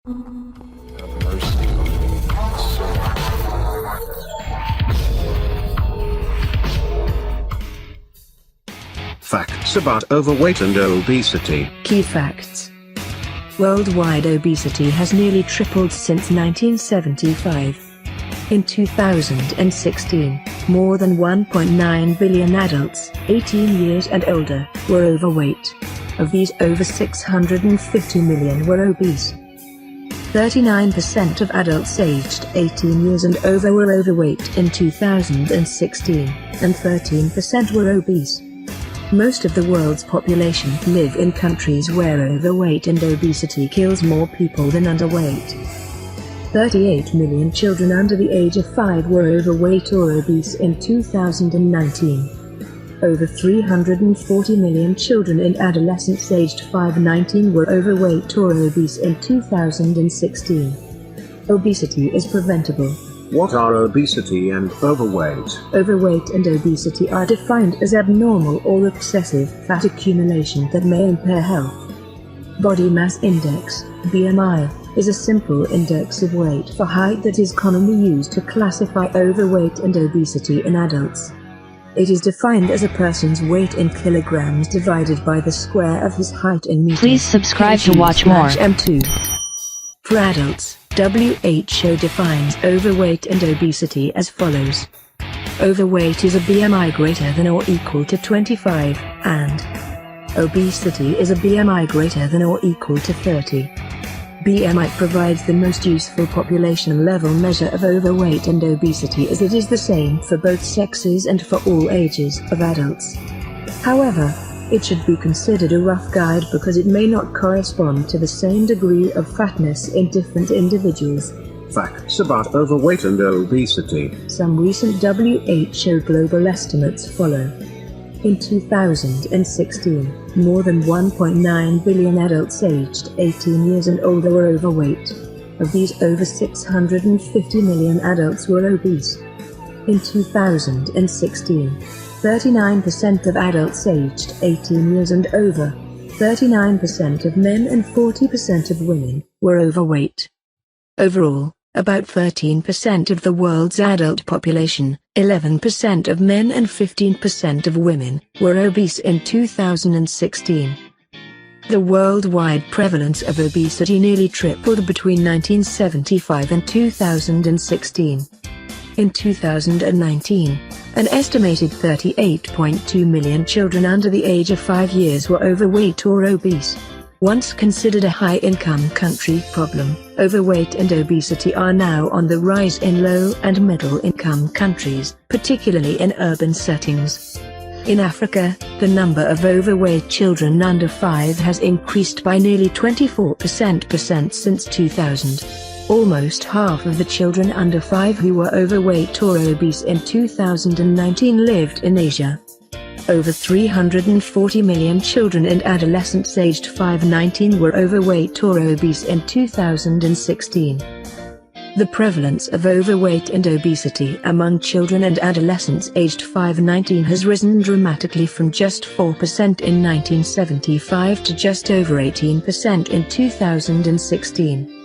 Have mercy on me, Facts about overweight and obesity. Key facts. Worldwide obesity has nearly tripled since 1975. In 2016, more than 1.9 billion adults, 18 years and older, were overweight. Of these, over 650 million were obese. 39% of adults aged 18 years and over were overweight in 2016, and 13% were obese. Most of the world's population live in countries where overweight and obesity kills more people than underweight. 38 million children under the age of 5 were overweight or obese in 2019. Over 340 million children and adolescents aged 5–19 were overweight or obese in 2016. Obesity is preventable. What are obesity and overweight? Overweight and obesity are defined as abnormal or excessive fat accumulation that may impair health. Body mass index, BMI, is a simple index of weight for height that is commonly used to classify overweight and obesity in adults. It is defined as a person's weight in kilograms divided by the square of his height in meters. Please subscribe to watch more. M2. For adults, WHO defines overweight and obesity as follows. Overweight is a BMI greater than or equal to 25, and obesity is a BMI greater than or equal to 30. BMI provides the most useful population-level measure of overweight and obesity, as it is the same for both sexes and for all ages of adults. However, it should be considered a rough guide because it may not correspond to the same degree of fatness in different individuals. Facts about overweight and obesity. Some recent WHO global estimates follow. In 2016, more than 1.9 billion adults aged 18 years and older were overweight. Of these, over 650 million adults were obese. In 2016, 39% of adults aged 18 years and over, 39% of men and 40% of women, were overweight. Overall, about 13% of the world's adult population, 11% of men and 15% of women, were obese in 2016. The worldwide prevalence of obesity nearly tripled between 1975 and 2016. In 2019, an estimated 38.2 million children under the age of 5 years were overweight or obese. Once considered a high-income country problem, overweight and obesity are now on the rise in low- and middle-income countries, particularly in urban settings. In Africa, the number of overweight children under 5 has increased by nearly 24% since 2000. Almost half of the children under 5 who were overweight or obese in 2019 lived in Asia. Over 340 million children and adolescents aged 5–19 were overweight or obese in 2016. The prevalence of overweight and obesity among children and adolescents aged 5–19 has risen dramatically from just 4% in 1975 to just over 18% in 2016.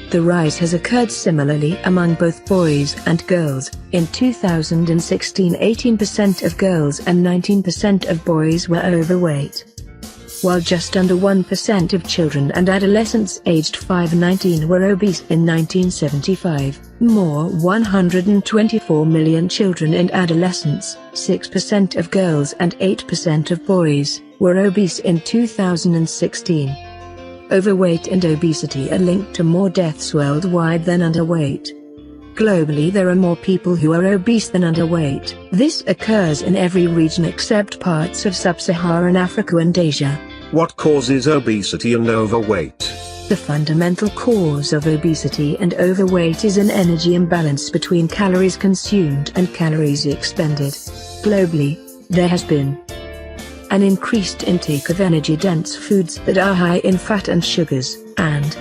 The rise has occurred similarly among both boys and girls. In 2016, 18% of girls and 19% of boys were overweight, while just under 1% of children and adolescents aged 5–19 were obese in 1975. More 124 million children and adolescents, 6% of girls and 8% of boys, were obese in 2016. Overweight and obesity are linked to more deaths worldwide than underweight. Globally, there are more people who are obese than underweight. This occurs in every region except parts of sub-Saharan Africa and Asia. What causes obesity and overweight? The fundamental cause of obesity and overweight is an energy imbalance between calories consumed and calories expended. Globally, there has been an increased intake of energy-dense foods that are high in fat and sugars, and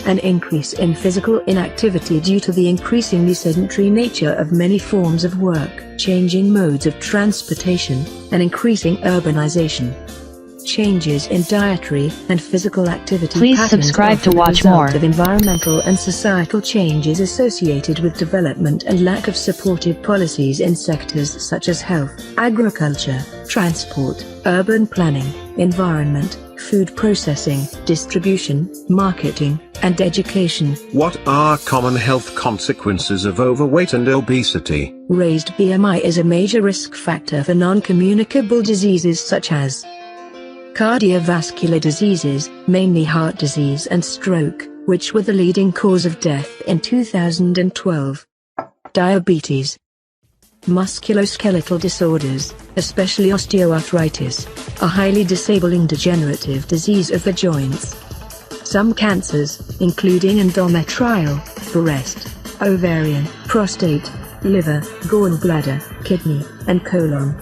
an increase in physical inactivity due to the increasingly sedentary nature of many forms of work, changing modes of transportation, and increasing urbanization. Changes in dietary and physical activity Please patterns subscribe to often watch result more. of environmental and societal changes associated with development and lack of supportive policies in sectors such as health, agriculture, transport, urban planning, environment, food processing, distribution, marketing, and education. What are common health consequences of overweight and obesity? Raised BMI is a major risk factor for non-communicable diseases such as cardiovascular diseases, mainly heart disease and stroke, which were the leading cause of death in 2012. Diabetes, musculoskeletal disorders, especially osteoarthritis, a highly disabling degenerative disease of the joints. Some cancers, including endometrial, breast, ovarian, prostate, liver, gallbladder, kidney, and colon.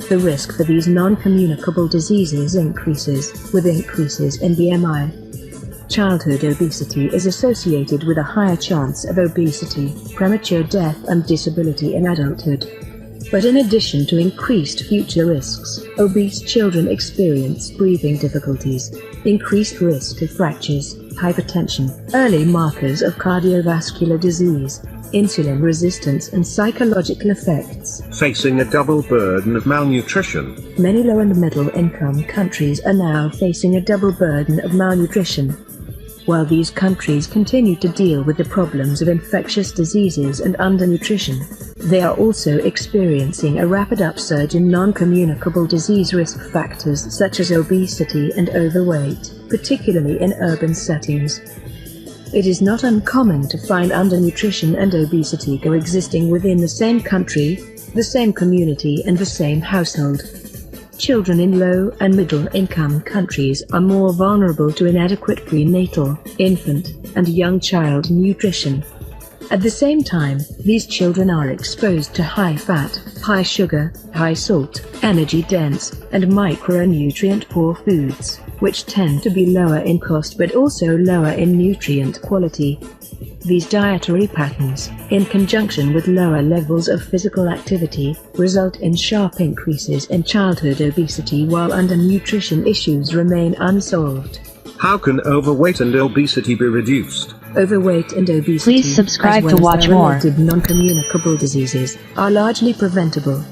The risk for these non-communicable diseases increases with increases in BMI. Childhood obesity is associated with a higher chance of obesity, premature death and disability in adulthood. But in addition to increased future risks, obese children experience breathing difficulties, increased risk of fractures, hypertension, early markers of cardiovascular disease, insulin resistance and psychological effects. Facing a double burden of malnutrition. Many low and middle income countries are now facing a double burden of malnutrition. While these countries continue to deal with the problems of infectious diseases and undernutrition, they are also experiencing a rapid upsurge in non-communicable disease risk factors such as obesity and overweight, particularly in urban settings. It is not uncommon to find undernutrition and obesity coexisting within the same country, the same community and the same household. Children in low and middle income countries are more vulnerable to inadequate prenatal, infant, and young child nutrition. At the same time, these children are exposed to high fat, high sugar, high salt, energy-dense, and micronutrient-poor foods, which tend to be lower in cost but also lower in nutrient quality. These dietary patterns, in conjunction with lower levels of physical activity, result in sharp increases in childhood obesity while undernutrition issues remain unsolved. How can overweight and obesity be reduced? Overweight and obesity, Please subscribe as well to watch as their more. related non-communicable diseases, are largely preventable.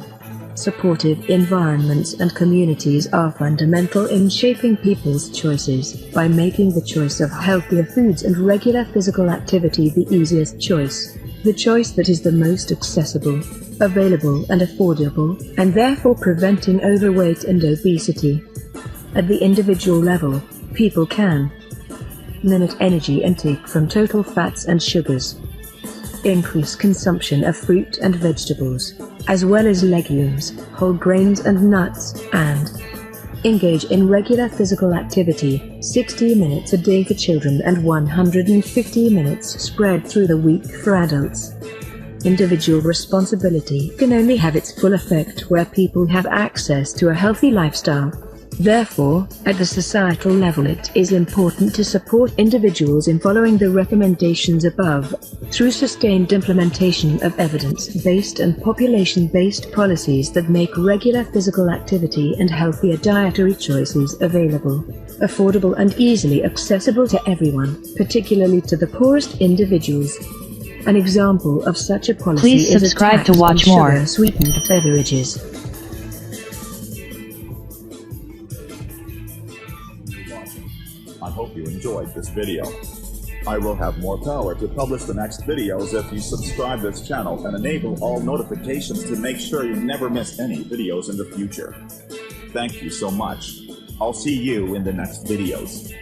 Supportive environments and communities are fundamental in shaping people's choices, by making the choice of healthier foods and regular physical activity the easiest choice, the choice that is the most accessible, available and affordable, and therefore preventing overweight and obesity. At the individual level, people can limit energy intake from total fats and sugars, increase consumption of fruit and vegetables, as well as legumes, whole grains and nuts, and engage in regular physical activity, 60 minutes a day for children and 150 minutes spread through the week for adults. Individual responsibility can only have its full effect where people have access to a healthy lifestyle. Therefore, at the societal level it is important to support individuals in following the recommendations above, through sustained implementation of evidence-based and population-based policies that make regular physical activity and healthier dietary choices available, affordable and easily accessible to everyone, particularly to the poorest individuals. An example of such a policy Please is a subscribe tax to watch on more. sugar-sweetened beverages. I hope you enjoyed this video. I will have more power to publish the next videos if you subscribe this channel and enable all notifications to make sure you never miss any videos in the future. Thank you so much. I'll see you in the next videos.